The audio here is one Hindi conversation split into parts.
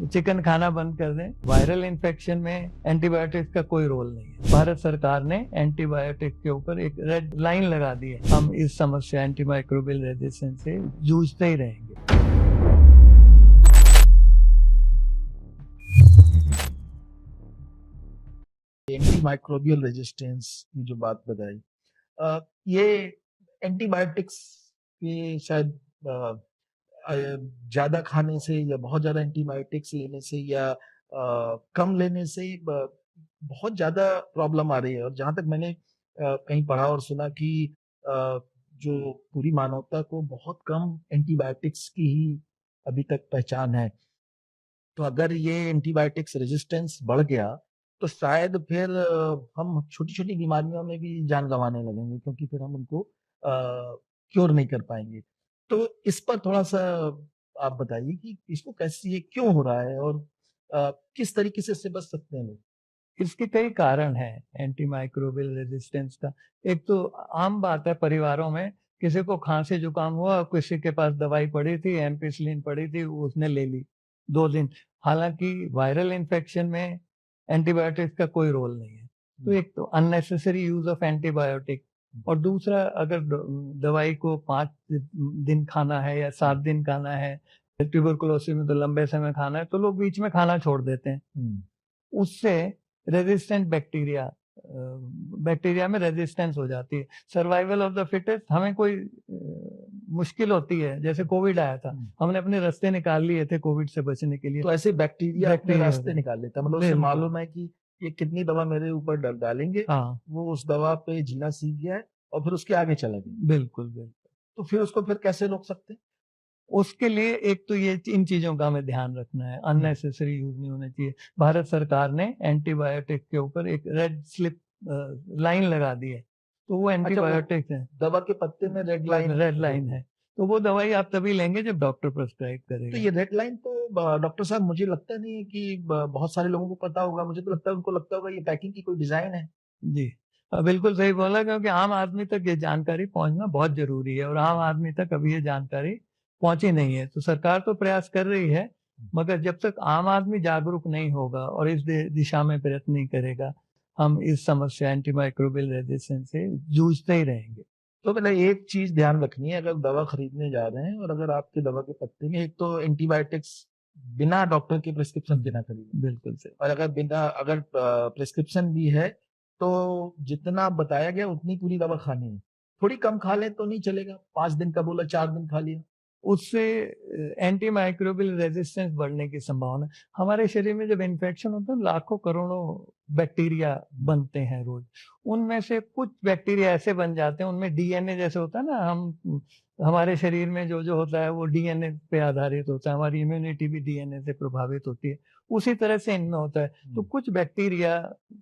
चिकन खाना बंद कर दें। वायरल इन्फेक्शन में एंटीबायोटिक्स का कोई रोल नहीं है। भारत सरकार ने एंटीबायोटिक के ऊपर एक रेड लाइन लगा दी है। हम इस समस्या एंटीमाइक्रोबियल रेजिस्टेंस से जूझते ही रहेंगे। एंटीमाइक्रोबियल रेजिस्टेंस की जो बात बताई, ये एंटीबायोटिक्स के शायद ज्यादा खाने से या बहुत ज्यादा एंटीबायोटिक्स लेने से या कम लेने से बहुत ज्यादा प्रॉब्लम आ रही है। और जहां तक मैंने कहीं पढ़ा और सुना कि जो पूरी मानवता को बहुत कम एंटीबायोटिक्स की ही अभी तक पहचान है। तो अगर ये एंटीबायोटिक्स रेजिस्टेंस बढ़ गया तो शायद फिर हम छोटी छोटी बीमारियों में भी जान गंवाने लगेंगे, क्योंकि फिर हम उनको क्योर नहीं कर पाएंगे। तो इस पर थोड़ा सा आप बताइए कि इसको कैसे, ये क्यों हो रहा है और किस तरीके से इससे बच सकते हैं लोग। इसके कई कारण हैं एंटीमाइक्रोबियल रेजिस्टेंस का। एक तो आम बात है, परिवारों में किसी को खांसी जुकाम हुआ, किसी के पास दवाई पड़ी थी, एम्पिसिलिन पड़ी थी, उसने ले ली 2 दिन। हालांकि वायरल इन्फेक्शन में एंटीबायोटिक्स का कोई रोल नहीं है। तो एक तो अननेसेसरी यूज ऑफ एंटीबायोटिक, और दूसरा अगर दवाई को 5 दिन खाना है या 7 दिन खाना है, ट्यूबरकुलोसिस में तो लंबे समय खाना है, तो लोग बीच में खाना छोड़ देते हैं। उससे रेजिस्टेंट बैक्टीरिया में रेजिस्टेंस हो जाती है। सर्वाइवल ऑफ द फिटेस्ट, हमें कोई मुश्किल होती है, जैसे कोविड आया था, हमने अपने रास्ते निकाल लिए थे कोविड से बचने के लिए, तो ऐसे बैक्टीरिया अपने रास्ते निकाल लेता, मतलब उसे बिल्कुल। मालूम है कि ये कितनी दवा मेरे ऊपर डालेंगे, हाँ, वो उस दवा पे जीना सीख गया है और फिर उसके आगे चला गया। बिल्कुल बिल्कुल। तो फिर उसको फिर कैसे रोक सकते हैं? उसके लिए एक तो ये इन चीजों का हमें ध्यान रखना है, अननेसेसरी यूज नहीं होना चाहिए। भारत सरकार ने एंटीबायोटिक के ऊपर एक रेड स्लिप लाइन लगा दी है। तो वो एंटीबायोटिक है, दवा के पत्ते में रेड लाइन है। तो वो दवाई आप तभी लेंगे जब डॉक्टर प्रेस्क्राइब तो करेगा। ये रेड लाइन तो डॉक्टर साहब, मुझे लगता नहीं है कि बहुत सारे लोगों को पता होगा। मुझे तो लगता है उनको लगता होगा ये पैकिंग की कोई डिजाइन है। जी, बिल्कुल सही बोला, क्योंकि आम आदमी तक ये जानकारी पहुंचना बहुत जरूरी है और आम आदमी तक अभी ये जानकारी पहुंची नहीं है। तो सरकार तो प्रयास कर रही है, मगर जब तक आम आदमी जागरूक नहीं होगा और इस दिशा में प्रयत्न नहीं करेगा, हम इस समस्या एंटीमाइक्रोबियल रेजिस्टेंस से जूझते ही रहेंगे। तो पहले एक चीज ध्यान रखनी है, अगर दवा खरीदने जा रहे हैं और अगर आपके दवा के पत्ते में, एक तो एंटीबायोटिक्स बिना डॉक्टर के प्रिस्क्रिप्शन के ना खरीदें। बिल्कुल सही। और अगर प्रिस्क्रिप्शन भी है तो जितना बताया गया उतनी पूरी दवा खानी है। थोड़ी कम खा लें तो नहीं चलेगा, 5 दिन का बोला 4 दिन खा लिया। उससे एंटीमाइक्रोबियल रेजिस्टेंस बढ़ने की संभावना। हमारे शरीर में जब इन्फेक्शन होता है, लाखों करोड़ों बैक्टीरिया बनते हैं रोज। उनमें से कुछ बैक्टीरिया ऐसे बन जाते हैं, उनमें डीएनए जैसे होता है ना, हमारे शरीर में जो जो होता है वो डीएनए पे आधारित होता है, हमारी इम्यूनिटी भी डीएनए से प्रभावित होती है। उसी तरह से इनमें होता है। तो कुछ बैक्टीरिया,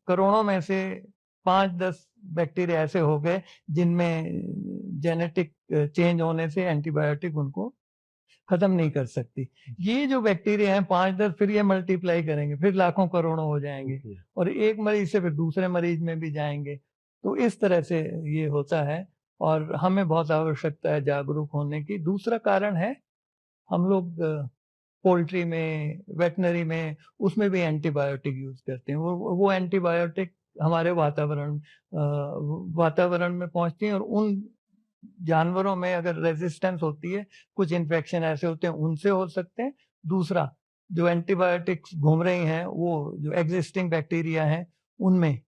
करोड़ों में से 5-10 बैक्टीरिया ऐसे हो गए जिनमें जेनेटिक चेंज होने से एंटीबायोटिक उनको खत्म नहीं कर सकती। ये जो बैक्टीरिया हैं 5-10, फिर ये मल्टीप्लाई करेंगे, फिर लाखों करोड़ों हो जाएंगे और एक मरीज से फिर दूसरे मरीज में भी जाएंगे। तो इस तरह से ये होता है और हमें बहुत आवश्यकता है जागरूक होने की। दूसरा कारण है, हम लोग पोल्ट्री में, वेटनरी में, उसमें भी एंटीबायोटिक यूज करते हैं। वो एंटीबायोटिक हमारे वातावरण में पहुंचती हैं और उन जानवरों में अगर रेजिस्टेंस होती है, कुछ इन्फेक्शन ऐसे होते हैं, उनसे हो सकते हैं। दूसरा, जो एंटीबायोटिक्स घूम रही हैं, वो जो एग्जिस्टिंग बैक्टीरिया हैं, उनमें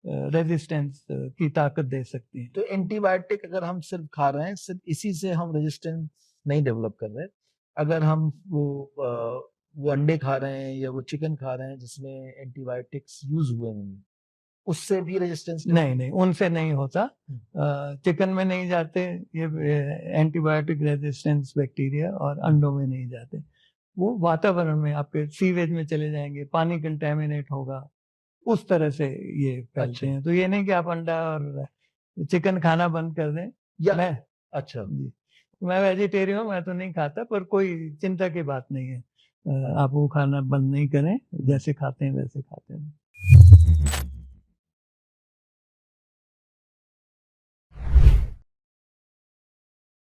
रेजिस्टेंस की ताकत दे सकती है। तो एंटीबायोटिक अगर हम सिर्फ खा रहे हैं, सिर्फ इसी से हम रेजिस्टेंस नहीं डेवलप कर रहे। अगर हम वो अंडे खा रहे हैं या वो चिकन खा रहे हैं जिसमें एंटीबायोटिक्स यूज हुए हैं, उससे भी रेजिस्टेंस नहीं नहीं, उनसे नहीं होता। चिकन में नहीं जाते ये एंटीबायोटिक रेजिस्टेंस बैक्टीरिया, और अंडों में नहीं जाते। वो वातावरण में, आपके सीवेज में चले जाएंगे, पानी कंटेमिनेट होगा, उस तरह से ये फैलते हैं। तो ये नहीं कि आप अंडा और चिकन खाना बंद कर दें। या मैं अच्छा जी, मैं वेजिटेरियन हूँ, मैं तो नहीं खाता, पर कोई चिंता की बात नहीं है। आप वो खाना बंद नहीं करें, जैसे खाते हैं वैसे खाते हैं।